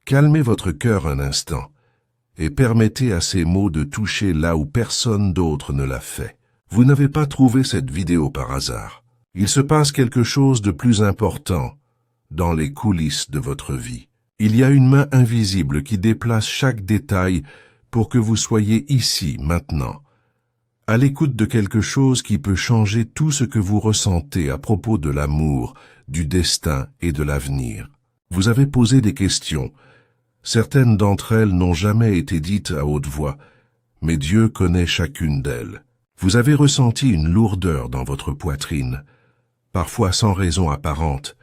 Calmez votre cœur un instant et permettez à ces mots de toucher là où personne d'autre ne l'a fait. Vous n'avez pas trouvé cette vidéo par hasard. Il se passe quelque chose de plus important dans les coulisses de votre vie. Il y a une main invisible qui déplace chaque détail pour que vous soyez ici, maintenant, à l'écoute de quelque chose qui peut changer tout ce que vous ressentez à propos de l'amour, du destin et de l'avenir. Vous avez posé des questions. Certaines d'entre elles n'ont jamais été dites à haute voix, mais Dieu connaît chacune d'elles. Vous avez ressenti une lourdeur dans votre poitrine, parfois sans raison apparente,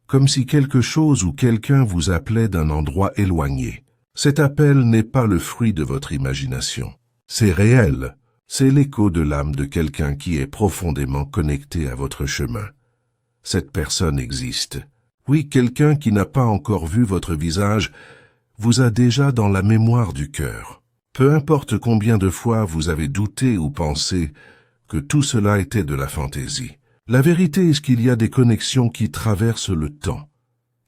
comme si quelque chose ou quelqu'un vous appelait d'un endroit éloigné. Cet appel n'est pas le fruit de votre imagination. C'est réel. C'est l'écho de l'âme de quelqu'un qui est profondément connecté à votre chemin. Cette personne existe. Oui, quelqu'un qui n'a pas encore vu votre visage vous a déjà dans la mémoire du cœur. Peu importe combien de fois vous avez douté ou pensé que tout cela était de la fantaisie. La vérité est qu'il y a des connexions qui traversent le temps,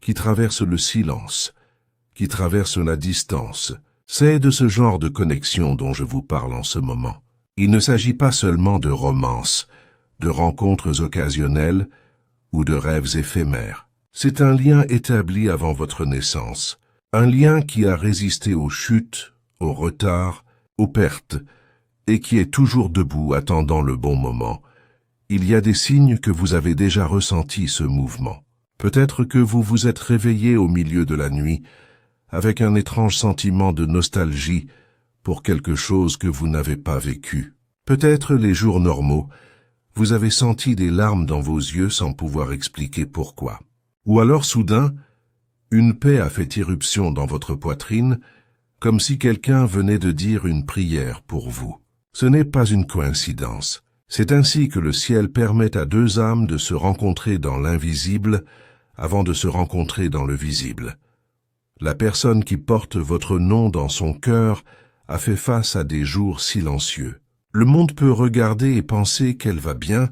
qui traversent le silence, qui traversent la distance. C'est de ce genre de connexion dont je vous parle en ce moment. Il ne s'agit pas seulement de romances, de rencontres occasionnelles ou de rêves éphémères. C'est un lien établi avant votre naissance, un lien qui a résisté aux chutes, aux retards, aux pertes, et qui est toujours debout attendant le bon moment. Il y a des signes que vous avez déjà ressenti ce mouvement. Peut-être que vous vous êtes réveillé au milieu de la nuit avec un étrange sentiment de nostalgie pour quelque chose que vous n'avez pas vécu. Peut-être les jours normaux, vous avez senti des larmes dans vos yeux sans pouvoir expliquer pourquoi. Ou alors soudain, une paix a fait irruption dans votre poitrine, comme si quelqu'un venait de dire une prière pour vous. Ce n'est pas une coïncidence. C'est ainsi que le ciel permet à deux âmes de se rencontrer dans l'invisible avant de se rencontrer dans le visible. La personne qui porte votre nom dans son cœur a fait face à des jours silencieux. Le monde peut regarder et penser qu'elle va bien,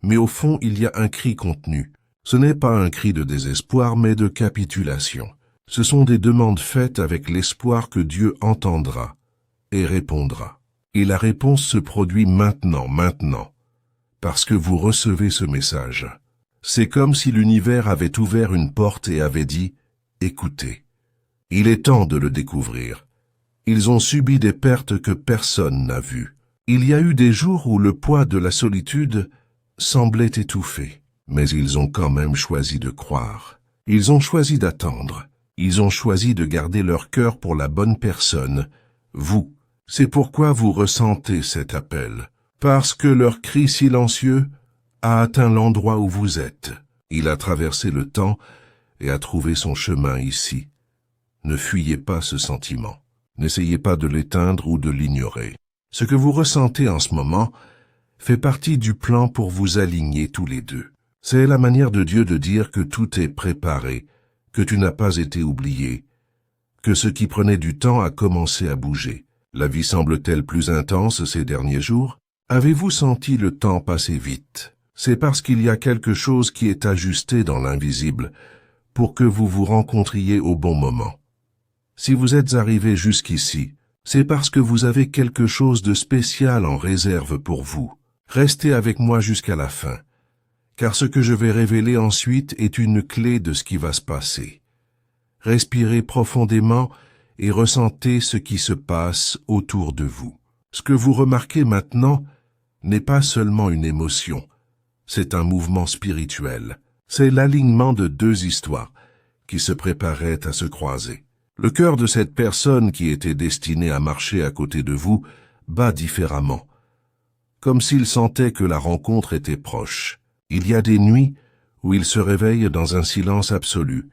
mais au fond il y a un cri contenu. Ce n'est pas un cri de désespoir, mais de capitulation. Ce sont des demandes faites avec l'espoir que Dieu entendra et répondra. Et la réponse se produit maintenant, parce que vous recevez ce message. C'est comme si l'univers avait ouvert une porte et avait dit « Écoutez ». Il est temps de le découvrir. Ils ont subi des pertes que personne n'a vues. Il y a eu des jours où le poids de la solitude semblait étouffer, mais ils ont quand même choisi de croire. Ils ont choisi d'attendre. Ils ont choisi de garder leur cœur pour la bonne personne, vous. C'est pourquoi vous ressentez cet appel, parce que leur cri silencieux a atteint l'endroit où vous êtes. Il a traversé le temps et a trouvé son chemin ici. Ne fuyez pas ce sentiment. N'essayez pas de l'éteindre ou de l'ignorer. Ce que vous ressentez en ce moment fait partie du plan pour vous aligner tous les deux. C'est la manière de Dieu de dire que tout est préparé, que tu n'as pas été oublié, que ce qui prenait du temps a commencé à bouger. La vie semble-t-elle plus intense ces derniers jours? Avez-vous senti le temps passer vite? C'est parce qu'il y a quelque chose qui est ajusté dans l'invisible pour que vous vous rencontriez au bon moment. Si vous êtes arrivé jusqu'ici, c'est parce que vous avez quelque chose de spécial en réserve pour vous. Restez avec moi jusqu'à la fin, car ce que je vais révéler ensuite est une clé de ce qui va se passer. Respirez profondément et ressentez ce qui se passe autour de vous. Ce que vous remarquez maintenant n'est pas seulement une émotion, c'est un mouvement spirituel. C'est l'alignement de deux histoires qui se préparaient à se croiser. Le cœur de cette personne qui était destinée à marcher à côté de vous bat différemment, comme s'il sentait que la rencontre était proche. Il y a des nuits où il se réveille dans un silence absolu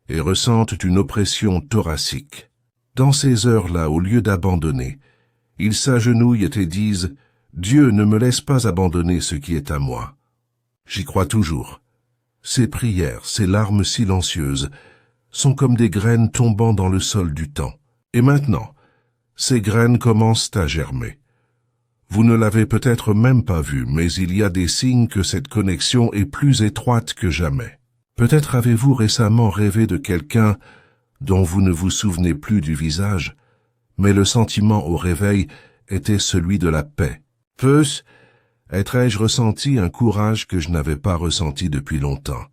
et ressentent une oppression thoracique. Dans ces heures-là, au lieu d'abandonner, ils s'agenouillent et disent « Dieu ne me laisse pas abandonner ce qui est à moi. » J'y crois toujours. Ces prières, ces larmes silencieuses, sont comme des graines tombant dans le sol du temps. Et maintenant, ces graines commencent à germer. Vous ne l'avez peut-être même pas vu, mais il y a des signes que cette connexion est plus étroite que jamais. Peut-être avez-vous récemment rêvé de quelqu'un dont vous ne vous souvenez plus du visage, mais le sentiment au réveil était celui de la paix. Peut-être ai-je ressenti un courage que je n'avais pas ressenti depuis longtemps,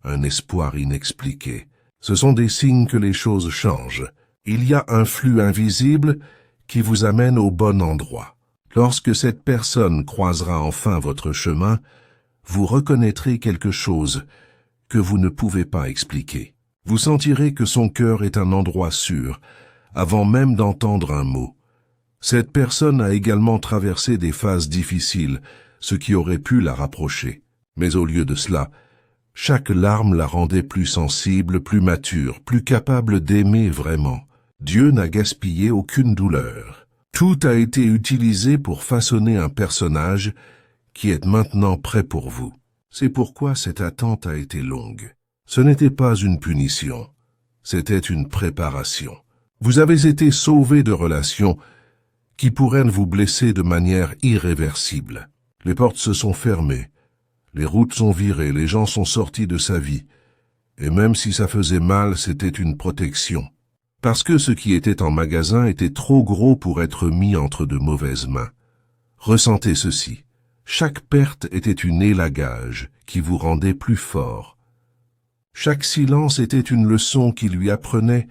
un espoir inexpliqué. Ce sont des signes que les choses changent. Il y a un flux invisible qui vous amène au bon endroit. Lorsque cette personne croisera enfin votre chemin, vous reconnaîtrez quelque chose que vous ne pouvez pas expliquer. Vous sentirez que son cœur est un endroit sûr, avant même d'entendre un mot. Cette personne a également traversé des phases difficiles, ce qui aurait pu la rapprocher. Mais au lieu de cela, chaque larme la rendait plus sensible, plus mature, plus capable d'aimer vraiment. Dieu n'a gaspillé aucune douleur. Tout a été utilisé pour façonner un personnage qui est maintenant prêt pour vous. C'est pourquoi cette attente a été longue. Ce n'était pas une punition, c'était une préparation. Vous avez été sauvé de relations qui pourraient vous blesser de manière irréversible. Les portes se sont fermées, les routes sont virées, les gens sont sortis de sa vie. Et même si ça faisait mal, c'était une protection. Parce que ce qui était en magasin était trop gros pour être mis entre de mauvaises mains. Ressentez ceci. Chaque perte était une élagage qui vous rendait plus fort. Chaque silence était une leçon qui lui apprenait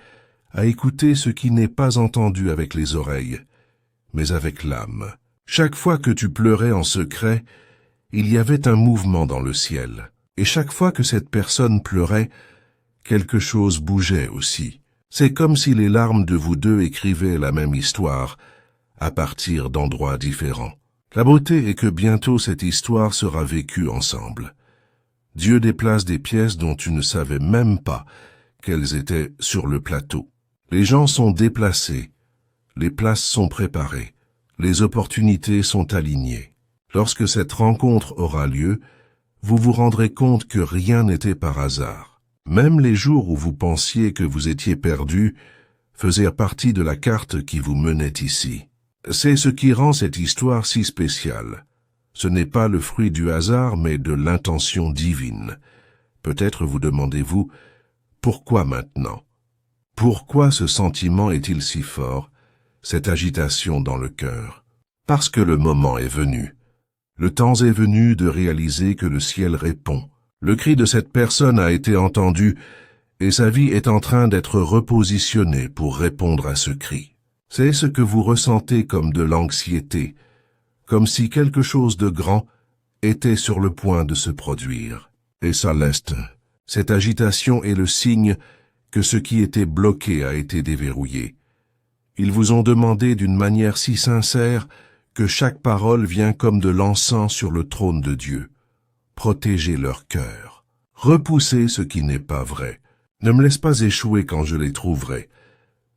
à écouter ce qui n'est pas entendu avec les oreilles, mais avec l'âme. Chaque fois que tu pleurais en secret, il y avait un mouvement dans le ciel. Et chaque fois que cette personne pleurait, quelque chose bougeait aussi. C'est comme si les larmes de vous deux écrivaient la même histoire, à partir d'endroits différents. La beauté est que bientôt cette histoire sera vécue ensemble. Dieu déplace des pièces dont tu ne savais même pas qu'elles étaient sur le plateau. Les gens sont déplacés, les places sont préparées, les opportunités sont alignées. Lorsque cette rencontre aura lieu, vous vous rendrez compte que rien n'était par hasard. Même les jours où vous pensiez que vous étiez perdu faisaient partie de la carte qui vous menait ici. C'est ce qui rend cette histoire si spéciale. Ce n'est pas le fruit du hasard, mais de l'intention divine. Peut-être vous demandez-vous, pourquoi maintenant? Pourquoi ce sentiment est-il si fort, cette agitation dans le cœur? Parce que le moment est venu. Le temps est venu de réaliser que le ciel répond. Le cri de cette personne a été entendu et sa vie est en train d'être repositionnée pour répondre à ce cri. C'est ce que vous ressentez comme de l'anxiété, comme si quelque chose de grand était sur le point de se produire. Et ça l'est. Cette agitation est le signe que ce qui était bloqué a été déverrouillé. Ils vous ont demandé d'une manière si sincère que chaque parole vient comme de l'encens sur le trône de Dieu. Protégez leur cœur. Repoussez ce qui n'est pas vrai. Ne me laisse pas échouer quand je les trouverai.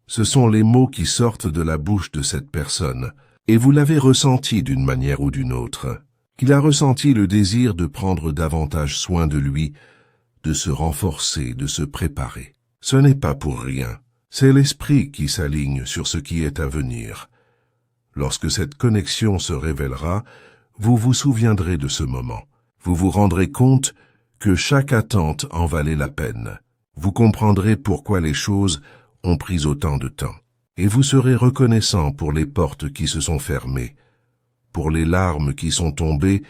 Ce sont les mots qui sortent de la bouche de cette personne, et vous l'avez ressenti d'une manière ou d'une autre. Il a ressenti le désir de prendre davantage soin de lui, de se renforcer, de se préparer. Ce n'est pas pour rien. C'est l'esprit qui s'aligne sur ce qui est à venir. Lorsque cette connexion se révélera, vous vous souviendrez de ce moment. Vous vous rendrez compte que chaque attente en valait la peine. Vous comprendrez pourquoi les choses ont pris autant de temps. Et vous serez reconnaissant pour les portes qui se sont fermées, pour les larmes qui sont tombées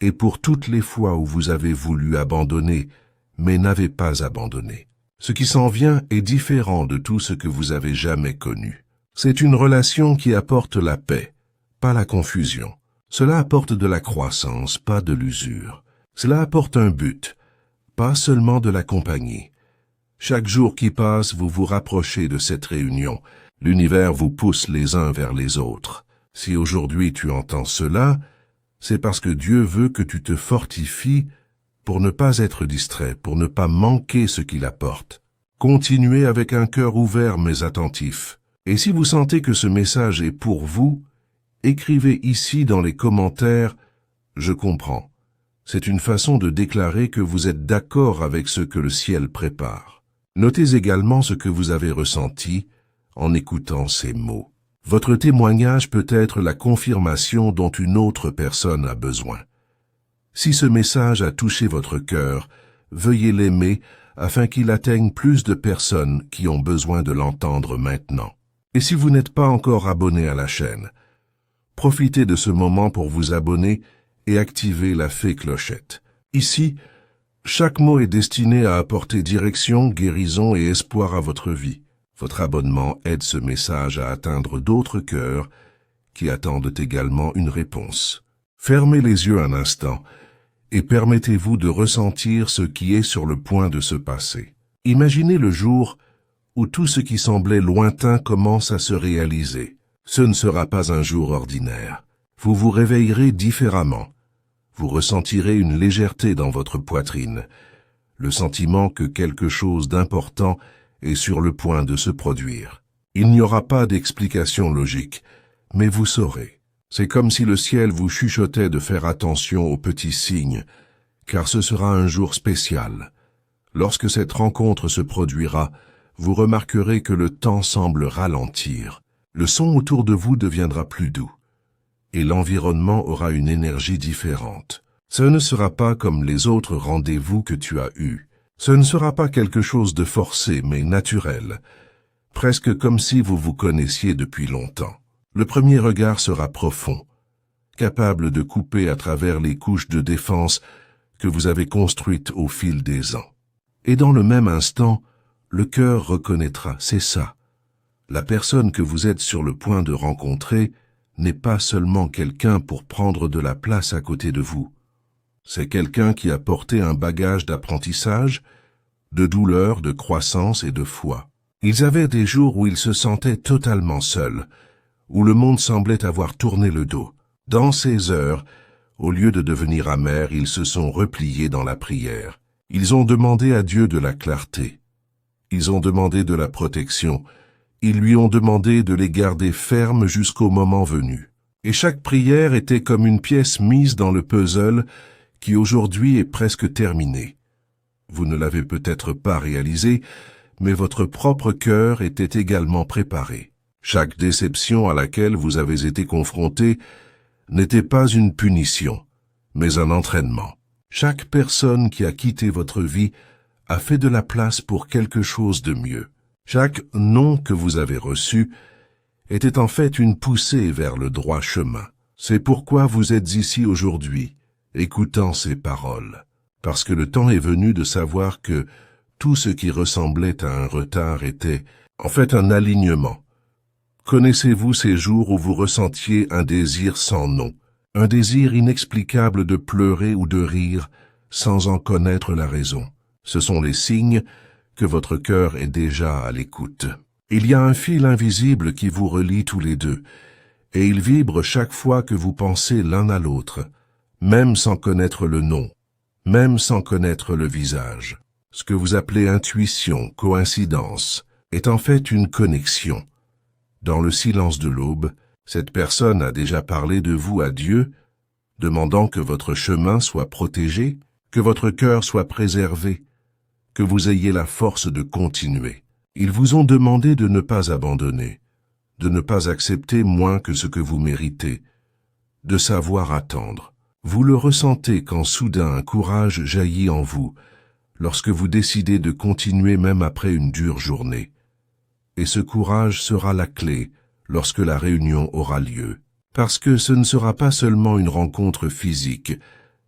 et pour toutes les fois où vous avez voulu abandonner, mais n'avez pas abandonné. Ce qui s'en vient est différent de tout ce que vous avez jamais connu. C'est une relation qui apporte la paix, pas la confusion. Cela apporte de la croissance, pas de l'usure. Cela apporte un but, pas seulement de la compagnie. Chaque jour qui passe, vous vous rapprochez de cette réunion. L'univers vous pousse les uns vers les autres. Si aujourd'hui tu entends cela, c'est parce que Dieu veut que tu te fortifies pour ne pas être distrait, pour ne pas manquer ce qu'il apporte. Continuez avec un cœur ouvert mais attentif. Et si vous sentez que ce message est pour vous, écrivez ici dans les commentaires « Je comprends ». C'est une façon de déclarer que vous êtes d'accord avec ce que le ciel prépare. Notez également ce que vous avez ressenti en écoutant ces mots. Votre témoignage peut être la confirmation dont une autre personne a besoin. Si ce message a touché votre cœur, veuillez l'aimer afin qu'il atteigne plus de personnes qui ont besoin de l'entendre maintenant. Et si vous n'êtes pas encore abonné à la chaîne, profitez de ce moment pour vous abonner et activer la fée clochette. Ici, chaque mot est destiné à apporter direction, guérison et espoir à votre vie. Votre abonnement aide ce message à atteindre d'autres cœurs qui attendent également une réponse. Fermez les yeux un instant et permettez-vous de ressentir ce qui est sur le point de se passer. Imaginez le jour où tout ce qui semblait lointain commence à se réaliser. Ce ne sera pas un jour ordinaire. Vous vous réveillerez différemment. Vous ressentirez une légèreté dans votre poitrine, le sentiment que quelque chose d'important est sur le point de se produire. Il n'y aura pas d'explication logique, mais vous saurez. C'est comme si le ciel vous chuchotait de faire attention aux petits signes, car ce sera un jour spécial. Lorsque cette rencontre se produira, vous remarquerez que le temps semble ralentir. Le son autour de vous deviendra plus doux, et l'environnement aura une énergie différente. Ce ne sera pas comme les autres rendez-vous que tu as eus. Ce ne sera pas quelque chose de forcé, mais naturel, presque comme si vous vous connaissiez depuis longtemps. Le premier regard sera profond, capable de couper à travers les couches de défense que vous avez construites au fil des ans. Et dans le même instant, le cœur reconnaîtra, c'est ça. La personne que vous êtes sur le point de rencontrer n'est pas seulement quelqu'un pour prendre de la place à côté de vous. C'est quelqu'un qui a porté un bagage d'apprentissage, de douleur, de croissance et de foi. Ils avaient des jours où ils se sentaient totalement seuls, où le monde semblait avoir tourné le dos. Dans ces heures, au lieu de devenir amers, ils se sont repliés dans la prière. Ils ont demandé à Dieu de la clarté. Ils ont demandé de la protection. Ils lui ont demandé de les garder fermes jusqu'au moment venu. Et chaque prière était comme une pièce mise dans le puzzle qui aujourd'hui est presque terminé. Vous ne l'avez peut-être pas réalisé, mais votre propre cœur était également préparé. Chaque déception à laquelle vous avez été confronté n'était pas une punition, mais un entraînement. Chaque personne qui a quitté votre vie a fait de la place pour quelque chose de mieux. Chaque non que vous avez reçu était en fait une poussée vers le droit chemin. C'est pourquoi vous êtes ici aujourd'hui, écoutant ces paroles, parce que le temps est venu de savoir que tout ce qui ressemblait à un retard était en fait un alignement. Connaissez-vous ces jours où vous ressentiez un désir sans nom, un désir inexplicable de pleurer ou de rire sans en connaître la raison? Ce sont les signes que votre cœur est déjà à l'écoute. Il y a un fil invisible qui vous relie tous les deux, et il vibre chaque fois que vous pensez l'un à l'autre, même sans connaître le nom, même sans connaître le visage. Ce que vous appelez intuition, coïncidence, est en fait une connexion. Dans le silence de l'aube, cette personne a déjà parlé de vous à Dieu, demandant que votre chemin soit protégé, que votre cœur soit préservé, que vous ayez la force de continuer. Ils vous ont demandé de ne pas abandonner, de ne pas accepter moins que ce que vous méritez, de savoir attendre. Vous le ressentez quand soudain un courage jaillit en vous, lorsque vous décidez de continuer même après une dure journée. Et ce courage sera la clé lorsque la réunion aura lieu. Parce que ce ne sera pas seulement une rencontre physique,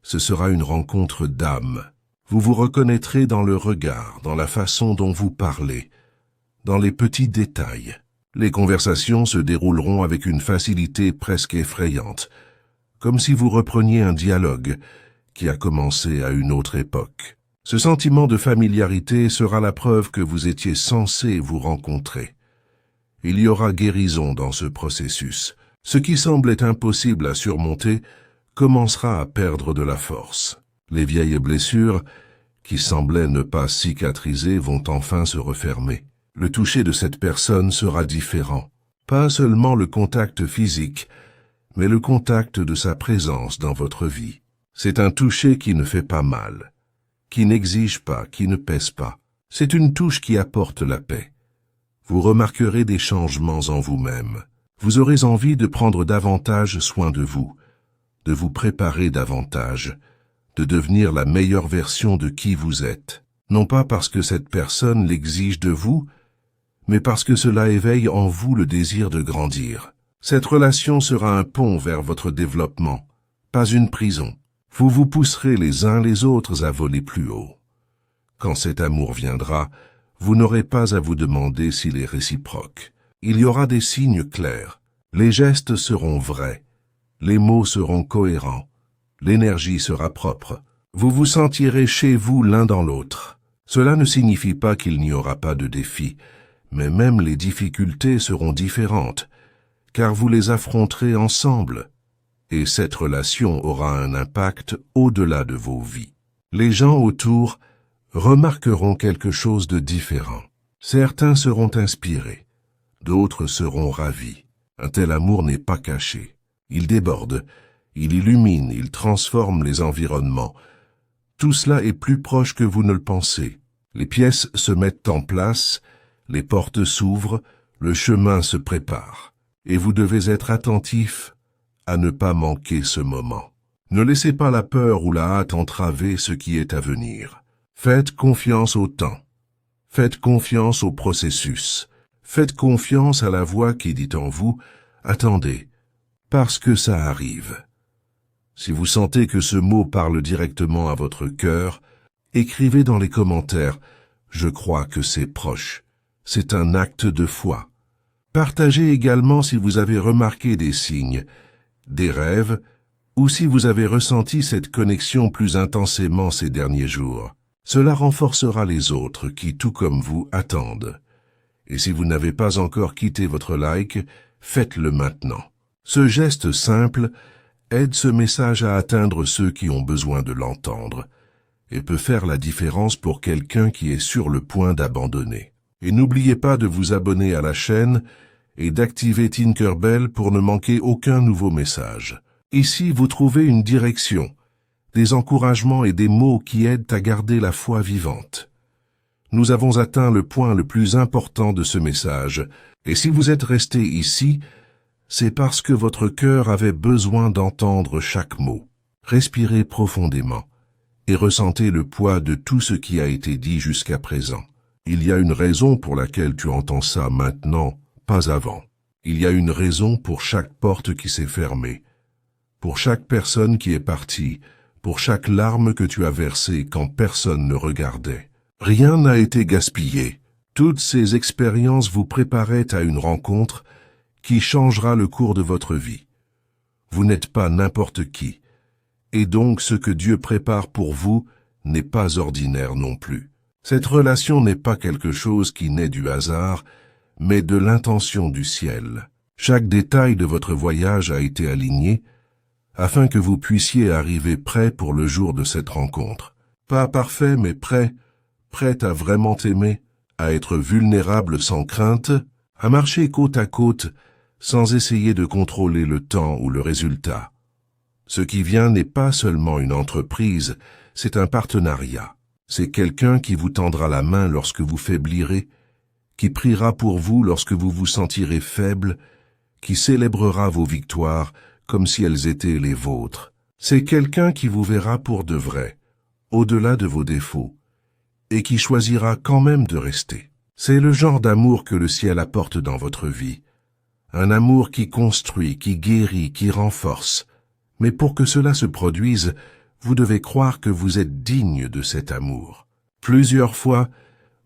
ce sera une rencontre d'âme. Vous vous reconnaîtrez dans le regard, dans la façon dont vous parlez, dans les petits détails. Les conversations se dérouleront avec une facilité presque effrayante, comme si vous repreniez un dialogue qui a commencé à une autre époque. Ce sentiment de familiarité sera la preuve que vous étiez censé vous rencontrer. Il y aura guérison dans ce processus. Ce qui semblait impossible à surmonter commencera à perdre de la force. Les vieilles blessures, qui semblaient ne pas cicatriser, vont enfin se refermer. Le toucher de cette personne sera différent. Pas seulement le contact physique, mais le contact de sa présence dans votre vie. C'est un toucher qui ne fait pas mal, qui n'exige pas, qui ne pèse pas. C'est une touche qui apporte la paix. Vous remarquerez des changements en vous-même. Vous aurez envie de prendre davantage soin de vous préparer davantage, de devenir la meilleure version de qui vous êtes. non pas parce que cette personne l'exige de vous, mais parce que cela éveille en vous le désir de grandir. Cette relation sera un pont vers votre développement, pas une prison. Vous vous pousserez les uns les autres à voler plus haut. Quand cet amour viendra, vous n'aurez pas à vous demander s'il est réciproque. Il y aura des signes clairs. Les gestes seront vrais. Les mots seront cohérents. L'énergie sera propre. Vous vous sentirez chez vous l'un dans l'autre. Cela ne signifie pas qu'il n'y aura pas de défis, mais même les difficultés seront différentes, car vous les affronterez ensemble. Et cette relation aura un impact au-delà de vos vies. Les gens autour remarqueront quelque chose de différent. Certains seront inspirés, d'autres seront ravis. Un tel amour n'est pas caché. Il déborde, il illumine, il transforme les environnements. Tout cela est plus proche que vous ne le pensez. Les pièces se mettent en place, les portes s'ouvrent, le chemin se prépare. Et vous devez être attentif à ne pas manquer ce moment. Ne laissez pas la peur ou la hâte entraver ce qui est à venir. Faites confiance au temps. Faites confiance au processus. Faites confiance à la voix qui dit en vous « Attendez, parce que ça arrive ». Si vous sentez que ce mot parle directement à votre cœur, écrivez dans les commentaires « Je crois que c'est proche ». C'est un acte de foi. Partagez également si vous avez remarqué des signes, des rêves, ou si vous avez ressenti cette connexion plus intensément ces derniers jours. Cela renforcera les autres qui, tout comme vous, attendent. Et si vous n'avez pas encore quitté votre like, faites-le maintenant. Ce geste simple aide ce message à atteindre ceux qui ont besoin de l'entendre et peut faire la différence pour quelqu'un qui est sur le point d'abandonner. Et n'oubliez pas de vous abonner à la chaîne et d'activer Tinkerbell pour ne manquer aucun nouveau message. Ici, vous trouvez une direction, des encouragements et des mots qui aident à garder la foi vivante. Nous avons atteint le point le plus important de ce message, et si vous êtes resté ici, c'est parce que votre cœur avait besoin d'entendre chaque mot. Respirez profondément et ressentez le poids de tout ce qui a été dit jusqu'à présent. Il y a une raison pour laquelle tu entends ça maintenant, pas avant. Il y a une raison pour chaque porte qui s'est fermée, pour chaque personne qui est partie, pour chaque larme que tu as versée quand personne ne regardait. Rien n'a été gaspillé. Toutes ces expériences vous préparaient à une rencontre qui changera le cours de votre vie. Vous n'êtes pas n'importe qui, et donc ce que Dieu prépare pour vous n'est pas ordinaire non plus. Cette relation n'est pas quelque chose qui naît du hasard, mais de l'intention du ciel. Chaque détail de votre voyage a été aligné afin que vous puissiez arriver prêt pour le jour de cette rencontre. Pas parfait, mais prêt à vraiment aimer, à être vulnérable sans crainte, à marcher côte à côte sans essayer de contrôler le temps ou le résultat. Ce qui vient n'est pas seulement une entreprise, c'est un partenariat. C'est quelqu'un qui vous tendra la main lorsque vous faiblirez, qui priera pour vous lorsque vous vous sentirez faible, qui célébrera vos victoires comme si elles étaient les vôtres. C'est quelqu'un qui vous verra pour de vrai, au-delà de vos défauts, et qui choisira quand même de rester. C'est le genre d'amour que le ciel apporte dans votre vie. Un amour qui construit, qui guérit, qui renforce. Mais pour que cela se produise, vous devez croire que vous êtes digne de cet amour. Plusieurs fois,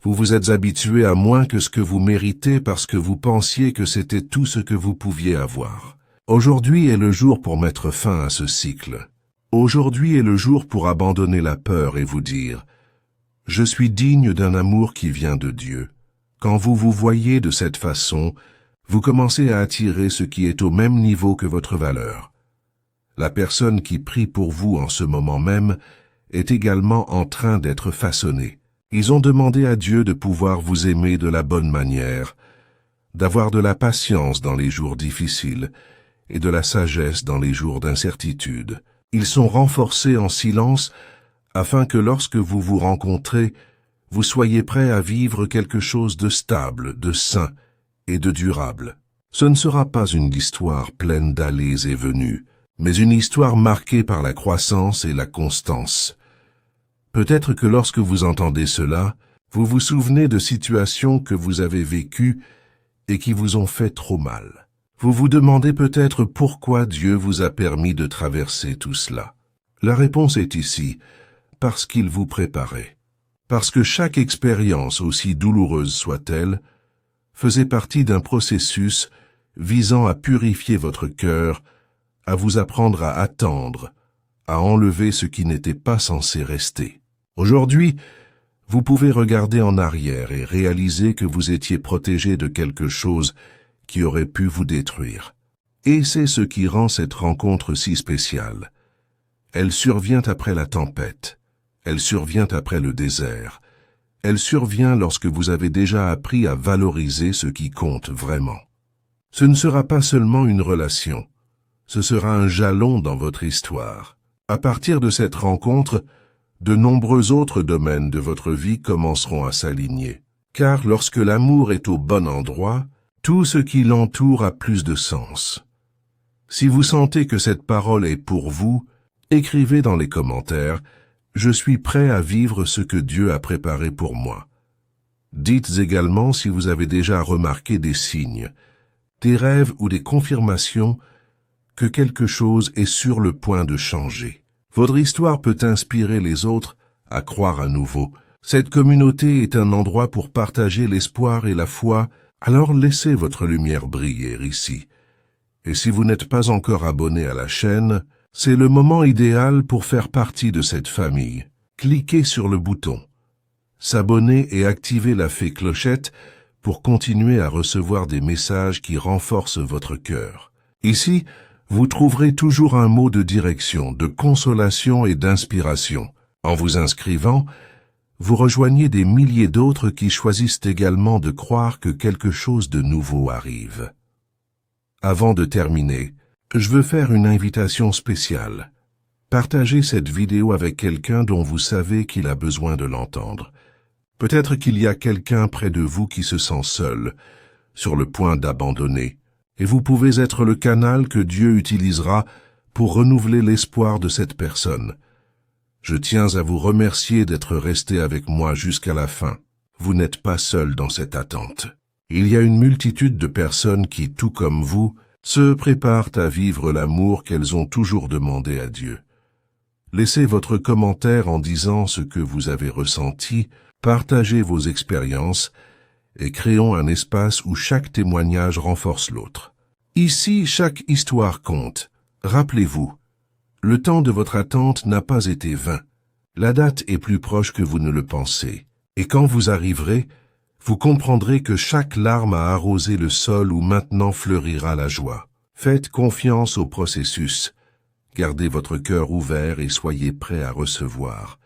vous vous êtes habitué à moins que ce que vous méritez parce que vous pensiez que c'était tout ce que vous pouviez avoir. Aujourd'hui est le jour pour mettre fin à ce cycle. Aujourd'hui est le jour pour abandonner la peur et vous dire « Je suis digne d'un amour qui vient de Dieu ». Quand vous vous voyez de cette façon, vous commencez à attirer ce qui est au même niveau que votre valeur. La personne qui prie pour vous en ce moment même est également en train d'être façonnée. Ils ont demandé à Dieu de pouvoir vous aimer de la bonne manière, d'avoir de la patience dans les jours difficiles et de la sagesse dans les jours d'incertitude. Ils sont renforcés en silence afin que lorsque vous vous rencontrez, vous soyez prêts à vivre quelque chose de stable, de sain et de durable. Ce ne sera pas une histoire pleine d'allées et venues, mais une histoire marquée par la croissance et la constance. Peut-être que lorsque vous entendez cela, vous vous souvenez de situations que vous avez vécues et qui vous ont fait trop mal. Vous vous demandez peut-être pourquoi Dieu vous a permis de traverser tout cela. La réponse est ici, parce qu'il vous préparait. Parce que chaque expérience, aussi douloureuse soit-elle, faisait partie d'un processus visant à purifier votre cœur, à vous apprendre à attendre, à enlever ce qui n'était pas censé rester. Aujourd'hui, vous pouvez regarder en arrière et réaliser que vous étiez protégé de quelque chose qui aurait pu vous détruire. Et c'est ce qui rend cette rencontre si spéciale. Elle survient après la tempête, elle survient après le désert, elle survient lorsque vous avez déjà appris à valoriser ce qui compte vraiment. Ce ne sera pas seulement une relation, ce sera un jalon dans votre histoire. À partir de cette rencontre, de nombreux autres domaines de votre vie commenceront à s'aligner. Car lorsque l'amour est au bon endroit, tout ce qui l'entoure a plus de sens. Si vous sentez que cette parole est pour vous, écrivez dans les commentaires « Je suis prêt à vivre ce que Dieu a préparé pour moi ». Dites également si vous avez déjà remarqué des signes, des rêves ou des confirmations que quelque chose est sur le point de changer. Votre histoire peut inspirer les autres à croire à nouveau. Cette communauté est un endroit pour partager l'espoir et la foi, alors laissez votre lumière briller ici. Et si vous n'êtes pas encore abonné à la chaîne, c'est le moment idéal pour faire partie de cette famille. Cliquez sur le bouton s'abonner et activez la fée clochette pour continuer à recevoir des messages qui renforcent votre cœur. Ici, vous trouverez toujours un mot de direction, de consolation et d'inspiration. En vous inscrivant, vous rejoignez des milliers d'autres qui choisissent également de croire que quelque chose de nouveau arrive. Avant de terminer, je veux faire une invitation spéciale. Partagez cette vidéo avec quelqu'un dont vous savez qu'il a besoin de l'entendre. Peut-être qu'il y a quelqu'un près de vous qui se sent seul, sur le point d'abandonner, et vous pouvez être le canal que Dieu utilisera pour renouveler l'espoir de cette personne. Je tiens à vous remercier d'être resté avec moi jusqu'à la fin. Vous n'êtes pas seul dans cette attente. Il y a une multitude de personnes qui, tout comme vous, se préparent à vivre l'amour qu'elles ont toujours demandé à Dieu. Laissez votre commentaire en disant ce que vous avez ressenti, partagez vos expériences et créons un espace où chaque témoignage renforce l'autre. Ici, chaque histoire compte. Rappelez-vous, le temps de votre attente n'a pas été vain. La date est plus proche que vous ne le pensez. Et quand vous arriverez, vous comprendrez que chaque larme a arrosé le sol où maintenant fleurira la joie. Faites confiance au processus. Gardez votre cœur ouvert et soyez prêts à recevoir.